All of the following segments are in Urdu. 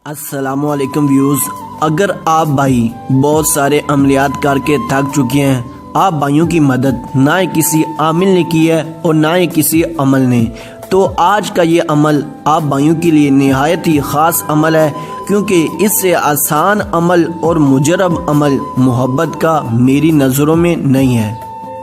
السلام علیکم ویوز، اگر آپ بھائی بہت سارے عملیات کر کے تھک چکے ہیں، آپ بھائیوں کی مدد نہ کسی عامل نے کی ہے اور نہ ہی کسی عمل نے، تو آج کا یہ عمل آپ بھائیوں کے لیے نہایت ہی خاص عمل ہے، کیونکہ اس سے آسان عمل اور مجرب عمل محبت کا میری نظروں میں نہیں ہے۔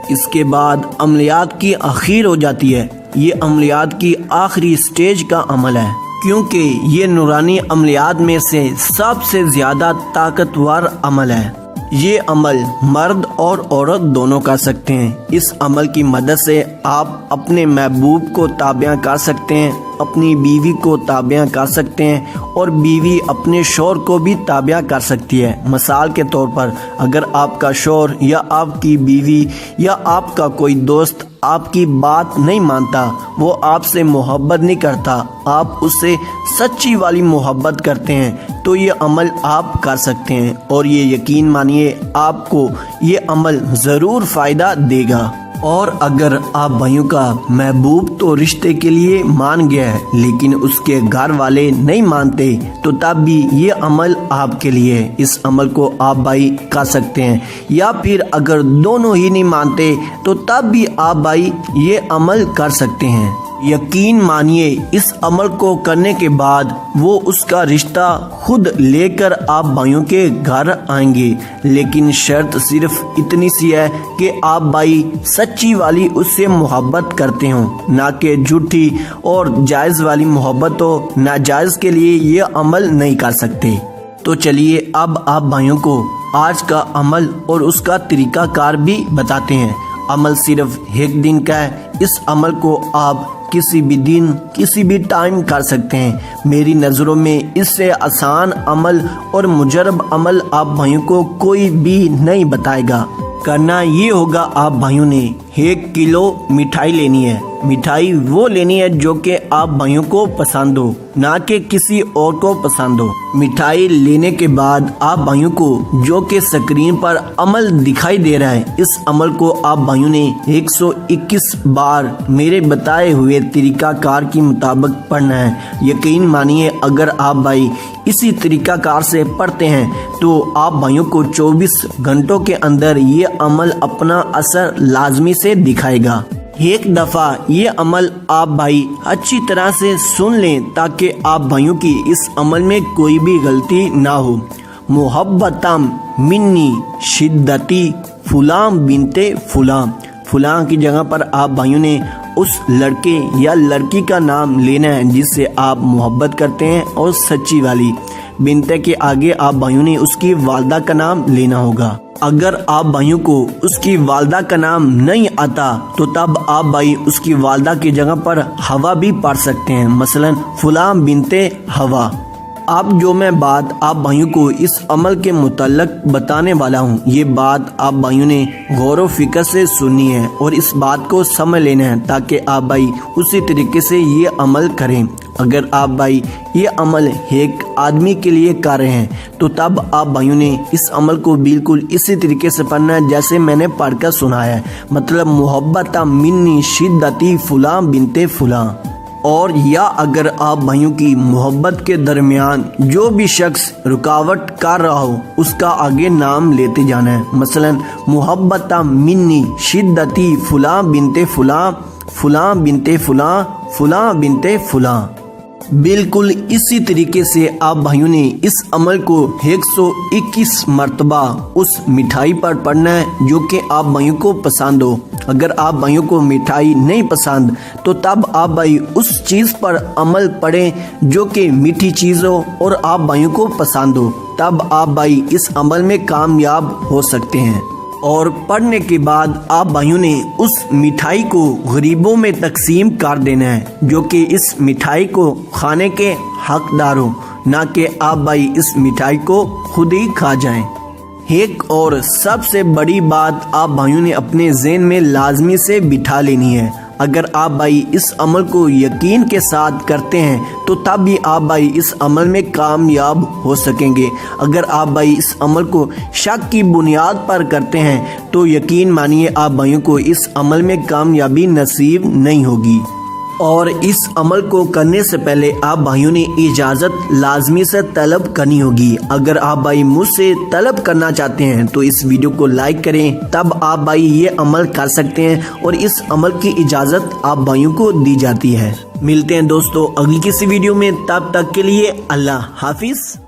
اس کے بعد عملیات کی آخر ہو جاتی ہے۔ یہ عملیات کی آخری سٹیج کا عمل ہے، کیونکہ یہ نورانی عملیات میں سے سب سے زیادہ طاقتور عمل ہے۔ یہ عمل مرد اور عورت دونوں کر سکتے ہیں۔ اس عمل کی مدد سے آپ اپنے محبوب کو تابع کر سکتے ہیں، اپنی بیوی کو تابع کر سکتے ہیں اور بیوی اپنے شوہر کو بھی تابع کر سکتی ہے۔ مثال کے طور پر، اگر آپ کا شوہر یا آپ کی بیوی یا آپ کا کوئی دوست آپ کی بات نہیں مانتا، وہ آپ سے محبت نہیں کرتا، آپ اس سے سچی والی محبت کرتے ہیں، تو یہ عمل آپ کر سکتے ہیں، اور یہ یقین مانیے آپ کو یہ عمل ضرور فائدہ دے گا۔ اور اگر آپ بھائیوں کا محبوب تو رشتے کے لیے مان گیا ہے لیکن اس کے گھر والے نہیں مانتے، تو تب بھی یہ عمل آپ کے لیے ہے۔ اس عمل کو آپ بھائی کر سکتے ہیں، یا پھر اگر دونوں ہی نہیں مانتے تو تب بھی آپ بھائی یہ عمل کر سکتے ہیں۔ یقین مانیے اس عمل کو کرنے کے بعد وہ اس کا رشتہ خود لے کر آپ بھائیوں کے گھر آئیں گے، لیکن شرط صرف اتنی سی ہے کہ آپ بھائی سچی والی اس سے محبت کرتے ہوں، نہ کہ جھوٹی اور جائز والی محبت ہو۔ ناجائز کے لیے یہ عمل نہیں کر سکتے۔ تو چلیے اب آپ بھائیوں کو آج کا عمل اور اس کا طریقہ کار بھی بتاتے ہیں۔ عمل صرف ایک دن کا ہے۔ اس عمل کو آپ کسی بھی دن کسی بھی ٹائم کر سکتے ہیں۔ میری نظروں میں اس سے آسان عمل اور مجرب عمل آپ بھائیوں کو کوئی بھی نہیں بتائے گا۔ کرنا یہ ہوگا، آپ بھائیوں نے 1 کلو مٹھائی لینی ہے۔ مٹھائی وہ لینی ہے جو کہ آپ بھائیوں کو پسند ہو، نہ کہ کسی اور کو پسند ہو۔ مٹھائی لینے کے بعد آپ بھائیوں کو جو کہ سکرین پر عمل دکھائی دے رہا ہے، اس عمل کو آپ بھائیوں نے 121 بار میرے بتائے ہوئے طریقہ کار کے مطابق پڑھنا ہے۔ یقین مانیے اگر آپ بھائی اسی طریقہ کار سے پڑھتے ہیں تو آپ بھائیوں کو 24 گھنٹوں کے اندر یہ عمل اپنا اثر لازمی سے دکھائے گا۔ ایک دفعہ یہ عمل آپ بھائی اچھی طرح سے سن لیں تاکہ آپ بھائیوں کی اس عمل میں کوئی بھی غلطی نہ ہو۔ محبتم منی شدتی فلاں بنت فلاں۔ فلاں کی جگہ پر آپ بھائیوں نے اس لڑکے یا لڑکی کا نام لینا ہے جس سے آپ محبت کرتے ہیں، اور سچی والی بنت کے آگے آپ بھائیوں نے اس کی والدہ کا نام لینا ہوگا۔ اگر آپ بھائیوں کو اس کی والدہ کا نام نہیں آتا تو تب آپ بھائی اس کی والدہ کی جگہ پر ہوا بھی پڑھ سکتے ہیں، مثلا فلاں بنت ہوا۔ اب جو میں بات آپ بھائیوں کو اس عمل کے متعلق بتانے والا ہوں، یہ بات آپ بھائیوں نے غور و فکر سے سننی ہے اور اس بات کو سمجھ لینا ہے تاکہ آپ بھائی اسی طریقے سے یہ عمل کریں۔ اگر آپ بھائی یہ عمل ایک آدمی کے لیے کر رہے ہیں تو تب آپ بھائیوں نے اس عمل کو بالکل اسی طریقے سے پڑھنا ہے جیسے میں نے پڑھ کر سنایا ہے، مطلب محبت منی شدتی فلاں بنت فلاں۔ اور یا اگر آپ بھائیوں کی محبت کے درمیان جو بھی شخص رکاوٹ کر رہا ہو اس کا آگے نام لیتے جانا ہے، مثلا محبت منی شدتی فلاں بنت فلاں، فلاں بنت فلاں، فلاں بنت فلاں۔ بالکل اسی طریقے سے آپ بھائیوں نے اس عمل کو 121 مرتبہ اس مٹھائی پر پڑھنا ہے جو کہ آپ بھائیوں کو پسند ہو۔ اگر آپ بھائیوں کو مٹھائی نہیں پسند تو تب آپ بھائی اس چیز پر عمل پڑھیں جو کہ میٹھی چیز ہو اور آپ بھائیوں کو پسند ہو، تب آپ بھائی اس عمل میں کامیاب ہو سکتے ہیں۔ اور پڑھنے کے بعد آپ بھائیوں نے اس مٹھائی کو غریبوں میں تقسیم کر دینا ہے جو کہ اس مٹھائی کو کھانے کے حقدار ہو، نہ کہ آپ بھائی اس مٹھائی کو خود ہی کھا جائیں۔ ایک اور سب سے بڑی بات آپ بھائیوں نے اپنے ذہن میں لازمی سے بٹھا لینی ہے، اگر آپ بھائی اس عمل کو یقین کے ساتھ کرتے ہیں تو تب بھی آپ بھائی اس عمل میں کامیاب ہو سکیں گے۔ اگر آپ بھائی اس عمل کو شک کی بنیاد پر کرتے ہیں تو یقین مانیے آپ بھائیوں کو اس عمل میں کامیابی نصیب نہیں ہوگی۔ اور اس عمل کو کرنے سے پہلے آپ بھائیوں نے اجازت لازمی سے طلب کرنی ہوگی۔ اگر آپ بھائی مجھ سے طلب کرنا چاہتے ہیں تو اس ویڈیو کو لائک کریں، تب آپ بھائی یہ عمل کر سکتے ہیں اور اس عمل کی اجازت آپ بھائیوں کو دی جاتی ہے۔ ملتے ہیں دوستو اگلی کسی ویڈیو میں، تب تک کے لیے اللہ حافظ۔